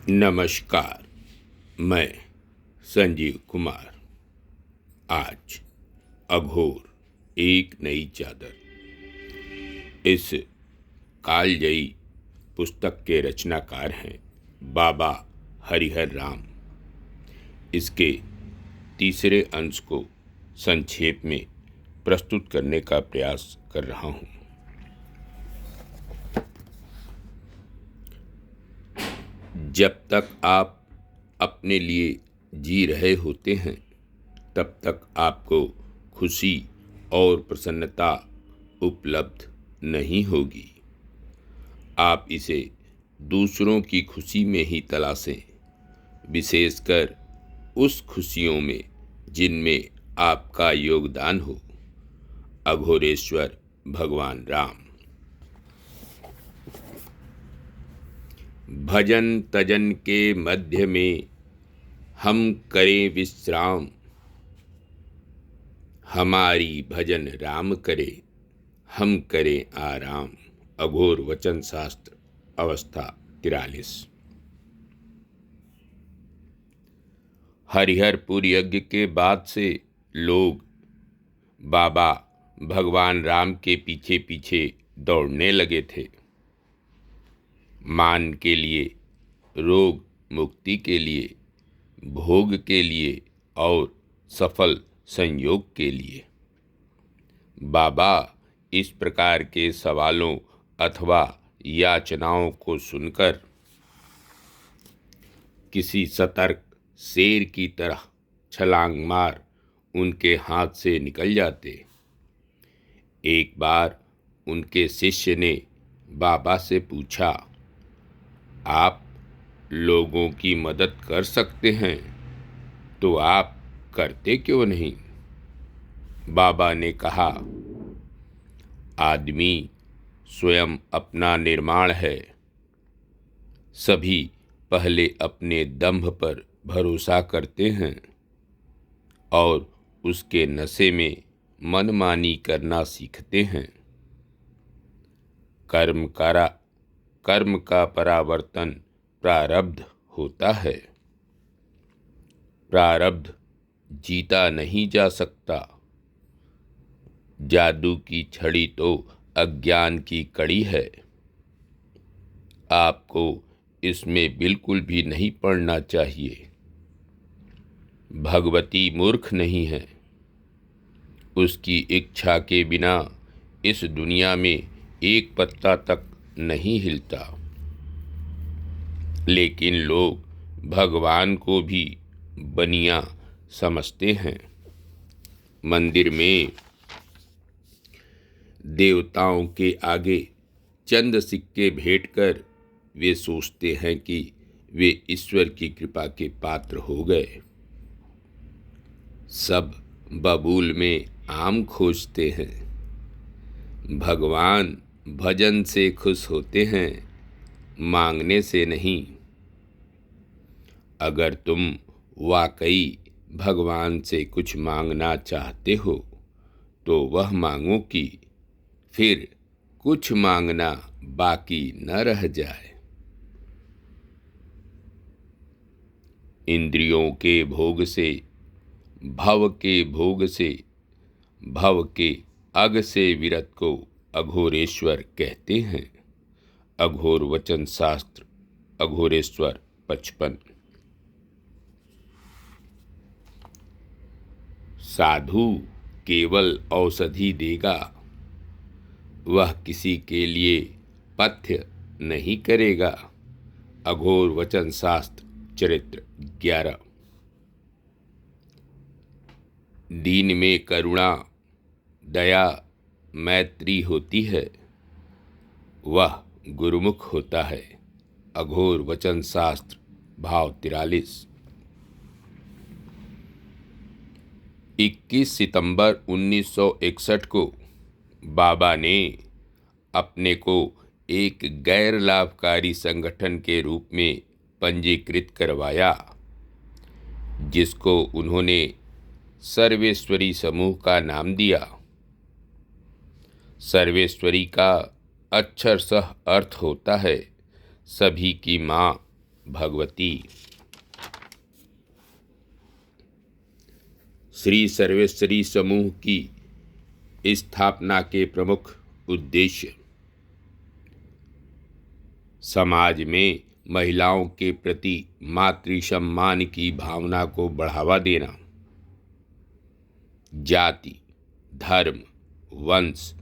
नमस्कार। मैं संजीव कुमार। आज अघोर एक नई चादर इस कालजयी पुस्तक के रचनाकार हैं बाबा हरिहर राम। इसके तीसरे अंश को संक्षेप में प्रस्तुत करने का प्रयास कर रहा हूँ। जब तक आप अपने लिए जी रहे होते हैं तब तक आपको खुशी और प्रसन्नता उपलब्ध नहीं होगी। आप इसे दूसरों की खुशी में ही तलाशें, विशेषकर उस खुशियों में जिनमें आपका योगदान हो। अघोरेश्वर भगवान राम। भजन तजन के मध्य में हम करें विश्राम, हमारी भजन राम करे, हम करें आराम। अघोर वचन शास्त्र अवस्था 43। हरिहरपुर यज्ञ के बाद से लोग बाबा भगवान राम के पीछे पीछे दौड़ने लगे थे। मान के लिए, रोग मुक्ति के लिए, भोग के लिए और सफल संयोग के लिए। बाबा इस प्रकार के सवालों अथवा याचनाओं को सुनकर किसी सतर्क शेर की तरह छलांग मार उनके हाथ से निकल जाते। एक बार उनके शिष्य ने बाबा से पूछा, आप लोगों की मदद कर सकते हैं तो आप करते क्यों नहीं? बाबा ने कहा, आदमी स्वयं अपना निर्माण है। सभी पहले अपने दंभ पर भरोसा करते हैं और उसके नशे में मनमानी करना सीखते हैं। कर्म का परावर्तन प्रारब्ध होता है। प्रारब्ध जीता नहीं जा सकता। जादू की छड़ी तो अज्ञान की कड़ी है। आपको इसमें बिल्कुल भी नहीं पड़ना चाहिए। भगवती मूर्ख नहीं है। उसकी इच्छा के बिना इस दुनिया में एक पत्ता तक नहीं हिलता। लेकिन लोग भगवान को भी बनिया समझते हैं। मंदिर में देवताओं के आगे चंद सिक्के भेंट कर वे सोचते हैं कि वे ईश्वर की कृपा के पात्र हो गए। सब बबूल में आम खोजते हैं। भगवान भजन से खुश होते हैं, मांगने से नहीं। अगर तुम वाकई भगवान से कुछ मांगना चाहते हो तो वह मांगो कि फिर कुछ मांगना बाकी न रह जाए। इंद्रियों के भोग से, भव के भोग से, भव के अग से विरत को अघोरेश्वर कहते हैं। अघोर वचन शास्त्र अघोरेश्वर 55। साधु केवल औषधि देगा, वह किसी के लिए पथ्य नहीं करेगा। अघोर वचन शास्त्र चरित्र 11। दीन में करुणा, दया, मैत्री होती है, वह गुरुमुख होता है। अघोर वचन शास्त्र भाव 43। 21 सितंबर 1961 को बाबा ने अपने को एक गैर लाभकारी संगठन के रूप में पंजीकृत करवाया, जिसको उन्होंने सर्वेश्वरी समूह का नाम दिया। सर्वेश्वरी का अक्षरशः अर्थ होता है सभी की माँ भगवती। श्री सर्वेश्वरी समूह की स्थापना के प्रमुख उद्देश्य समाज में महिलाओं के प्रति मातृ सम्मान की भावना को बढ़ावा देना, जाति, धर्म, वंश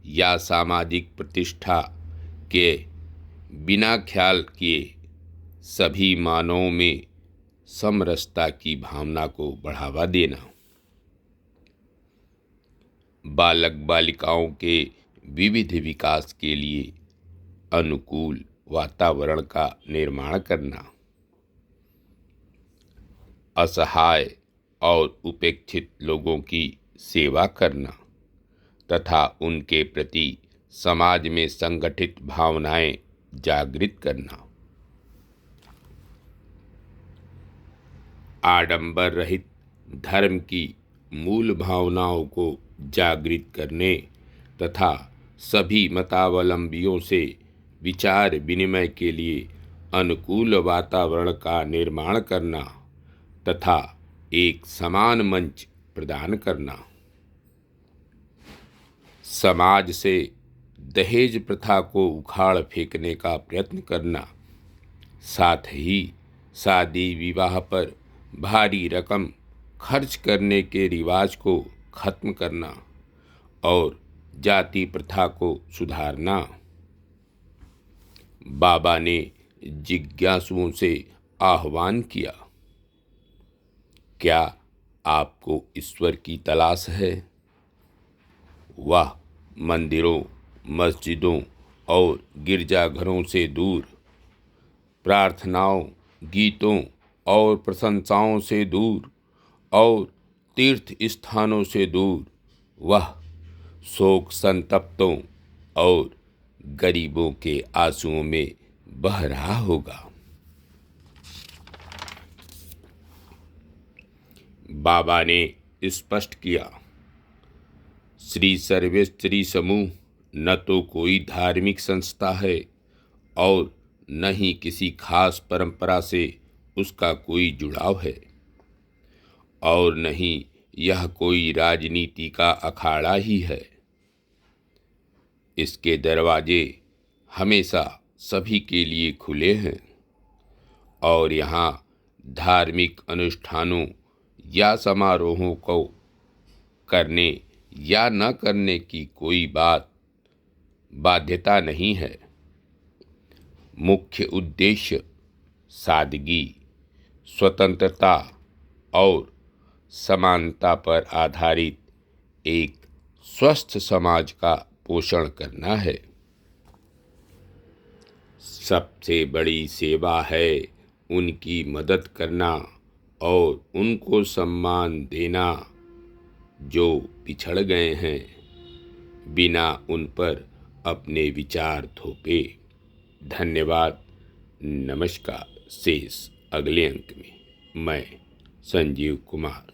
या सामाजिक प्रतिष्ठा के बिना ख्याल किए सभी मानवों में समरसता की भावना को बढ़ावा देना, बालक बालिकाओं के विविध विकास के लिए अनुकूल वातावरण का निर्माण करना, असहाय और उपेक्षित लोगों की सेवा करना तथा उनके प्रति समाज में संगठित भावनाएं जागृत करना, आडंबर रहित धर्म की मूल भावनाओं को जागृत करने तथा सभी मतावलंबियों से विचार विनिमय के लिए अनुकूल वातावरण का निर्माण करना तथा एक समान मंच प्रदान करना, समाज से दहेज प्रथा को उखाड़ फेंकने का प्रयत्न करना, साथ ही शादी विवाह पर भारी रकम खर्च करने के रिवाज को खत्म करना और जाति प्रथा को सुधारना। बाबा ने जिज्ञासुओं से आह्वान किया, क्या आपको ईश्वर की तलाश है? वह मंदिरों, मस्जिदों और गिरजाघरों से दूर, प्रार्थनाओं, गीतों और प्रशंसाओं से दूर और तीर्थ स्थानों से दूर, वह शोक संतप्तों और गरीबों के आंसुओं में बह रहा होगा। बाबा ने स्पष्ट किया, श्री सर्वेश्वरी समूह न तो कोई धार्मिक संस्था है और न ही किसी खास परंपरा से उसका कोई जुड़ाव है और न ही यह कोई राजनीति का अखाड़ा ही है। इसके दरवाजे हमेशा सभी के लिए खुले हैं और यहाँ धार्मिक अनुष्ठानों या समारोहों को करने या न करने की कोई बाध्यता नहीं है। मुख्य उद्देश्य सादगी, स्वतंत्रता और समानता पर आधारित एक स्वस्थ समाज का पोषण करना है। सबसे बड़ी सेवा है उनकी मदद करना और उनको सम्मान देना जो पिछड़ गए हैं, बिना उन पर अपने विचार थोपे। धन्यवाद। नमस्कार। शेष अगले अंक में। मैं संजीव कुमार।